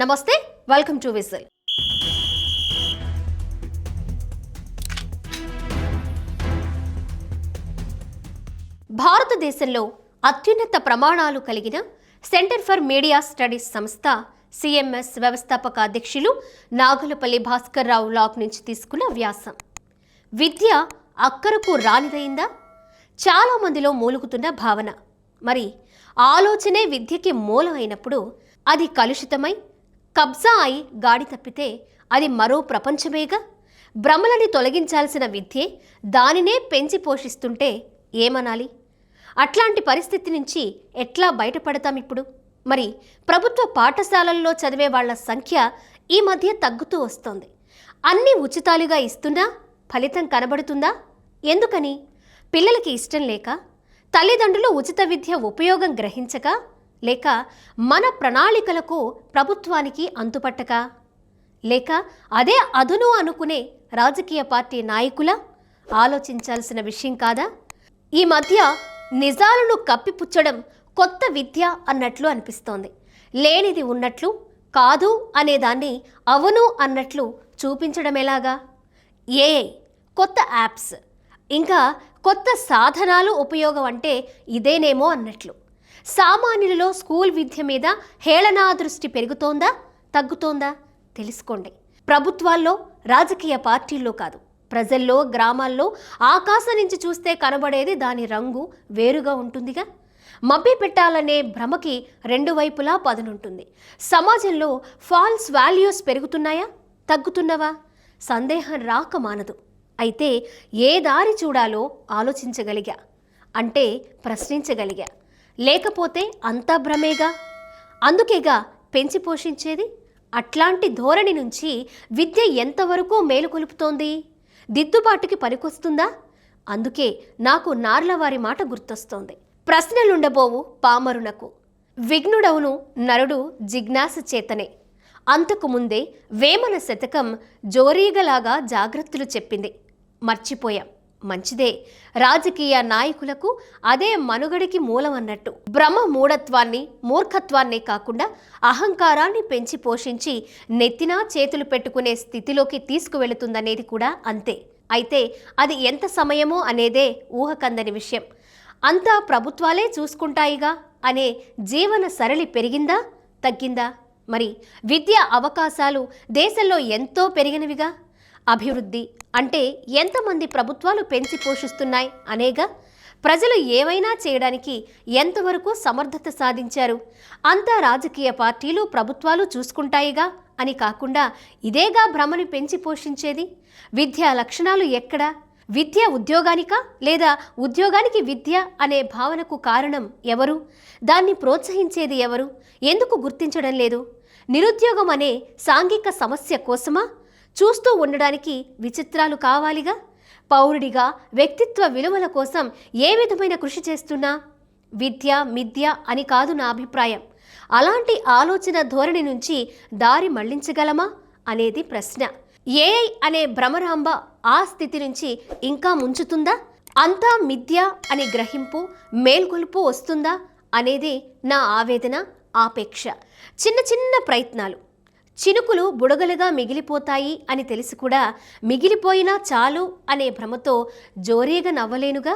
నమస్తే, welcome to whistle. భారతదేశంలో అత్యున్నత ప్రమాణాలు కలిగిన సెంటర్ ఫర్ మీడియా స్టడీస్ సంస్థ సిఎంఎస్ వ్యవస్థాపక అధ్యక్షులు నాగులపల్లి భాస్కర్ రావు లాగ్ నుంచి తీసుకున్న వ్యాసం. విద్య అక్కరకు రానిదైందా? చాలా మందిలో మూలుగుతున్న భావన. మరి ఆలోచనే విద్యకి మూలం అయినప్పుడు అది కలుషితమై కబ్జా అయి గాడి తప్పితే అది మరో ప్రపంచమేగా. భ్రమలని తొలగించాల్సిన విద్యే దానినే పెంచి పోషిస్తుంటే ఏమనాలి? అట్లాంటి పరిస్థితి నుంచి ఎట్లా బయటపడతాం ఇప్పుడు? మరి ప్రభుత్వ పాఠశాలల్లో చదివే వాళ్ల సంఖ్య ఈ మధ్య తగ్గుతూ వస్తోంది. అన్నీ ఉచితాలుగా ఇస్తున్నా ఫలితం కనబడుతుందా? ఎందుకని? పిల్లలకి ఇష్టం లేక, తల్లిదండ్రులు ఉచిత విద్య ఉపయోగం గ్రహించక, లేక మన ప్రణాళికలకు ప్రభుత్వానికి అంతుపట్టక, లేక అదే అదును అనుకునే రాజకీయ పార్టీ నాయకుల? ఆలోచించాల్సిన విషయం కాదా? ఈ మధ్య నిజాలను కప్పిపుచ్చడం కొత్త విద్య అన్నట్లు అనిపిస్తోంది. లేనిది ఉన్నట్లు, కాదు అనేదాన్ని అవును అన్నట్లు చూపించడం ఎలాగా? ఏఐ, కొత్త యాప్స్, ఇంకా కొత్త సాధనాలు ఉపయోగం అంటే ఇదేనేమో అన్నట్లు. సామాన్యులలో స్కూల్ విద్య మీద హేళనా దృష్టి పెరుగుతోందా, తగ్గుతోందా? తెలుసుకోండి. ప్రభుత్వాల్లో, రాజకీయ పార్టీల్లో కాదు, ప్రజల్లో, గ్రామాల్లో ఆకాశం నుంచి చూస్తే కనబడేది దాని రంగు వేరుగా ఉంటుందిగా. మభ్య పెట్టాలనే భ్రమకి రెండు వైపులా పదునుంటుంది. సమాజంలో ఫాల్స్ వాల్యూస్ పెరుగుతున్నాయా, తగ్గుతున్నవా? సందేహం రాక మానదు. అయితే ఏ దారి చూడాలో ఆలోచించగలిగా అంటే ప్రశ్నించగలిగా, లేకపోతే అంతా భ్రమేగా. అందుకేగా పెంచి పోషించేది. అట్లాంటి ధోరణి నుంచి విద్య ఎంతవరకు మేలుకొలుపుతోంది? దిద్దుబాటుకి పనికొస్తుందా? అందుకే నాకు నార్లవారి మాట గుర్తొస్తోంది. ప్రశ్నలుండబోవు పామరునకు, విఘ్నుడవును నరుడు జిజ్ఞాస చేతనే. అంతకు ముందే వేమన శతకం జోరీగలాగా జాగ్రత్తలు చెప్పింది. మర్చిపోయాం. మంచిదే. రాజకీయ నాయకులకు అదే మనుగడికి మూలం అన్నట్టు. భ్రమ మూఢత్వాన్ని, మూర్ఖత్వాన్ని కాకుండా అహంకారాన్ని పెంచి పోషించి నెత్తినా చేతులు పెట్టుకునే స్థితిలోకి తీసుకువెళుతుందనేది కూడా అంతే. అయితే అది ఎంత సమయమో అనేదే ఊహకందని విషయం. అంతా ప్రభుత్వాలే చూసుకుంటాయిగా అనే జీవన సరళి పెరిగిందా, తగ్గిందా? మరి విద్యా అవకాశాలు దేశంలో ఎంతో పెరిగినవిగా. అభివృద్ధి అంటే ఎంతమంది ప్రభుత్వాలు పెంచి పోషిస్తున్నాయి అనేగా. ప్రజలు ఏవైనా చేయడానికి ఎంతవరకు సమర్థత సాధించారు? అంతా రాజకీయ పార్టీలు, ప్రభుత్వాలు చూసుకుంటాయిగా అని కాకుండా ఇదేగా భ్రమని పెంచి పోషించేది. విద్యా లక్షణాలు ఎక్కడా? విద్య ఉద్యోగానికా, లేదా ఉద్యోగానికి విద్య అనే భావనకు కారణం ఎవరు? దాన్ని ప్రోత్సహించేది ఎవరు? ఎందుకు గుర్తించడం లేదు? నిరుద్యోగం అనే సాంఘిక సమస్య కోసమా? చూస్తూ ఉండడానికి విచిత్రాలు కావాలిగా. పౌరుడిగా వ్యక్తిత్వ విలువల కోసం ఏ విధమైన కృషి చేస్తున్నా విద్య మిథ్య అని కాదు నా అభిప్రాయం. అలాంటి ఆలోచన ధోరణి నుంచి దారి మళ్లించగలమా అనేది ప్రశ్న. ఏఐ అనే భ్రమరాంబ ఆ స్థితి నుంచి ఇంకా ముంచుతుందా? అంతా మిథ్య అనే గ్రహింపు, మేల్కొలుపు వస్తుందా అనేది నా ఆవేదన, ఆపేక్ష. చిన్న చిన్న ప్రయత్నాలు, చినుకులు బుడగలుగా మిగిలిపోతాయి అని తెలిసి కూడా మిగిలిపోయినా చాలు అనే భ్రమతో జోరీగా నవ్వలేనుగా.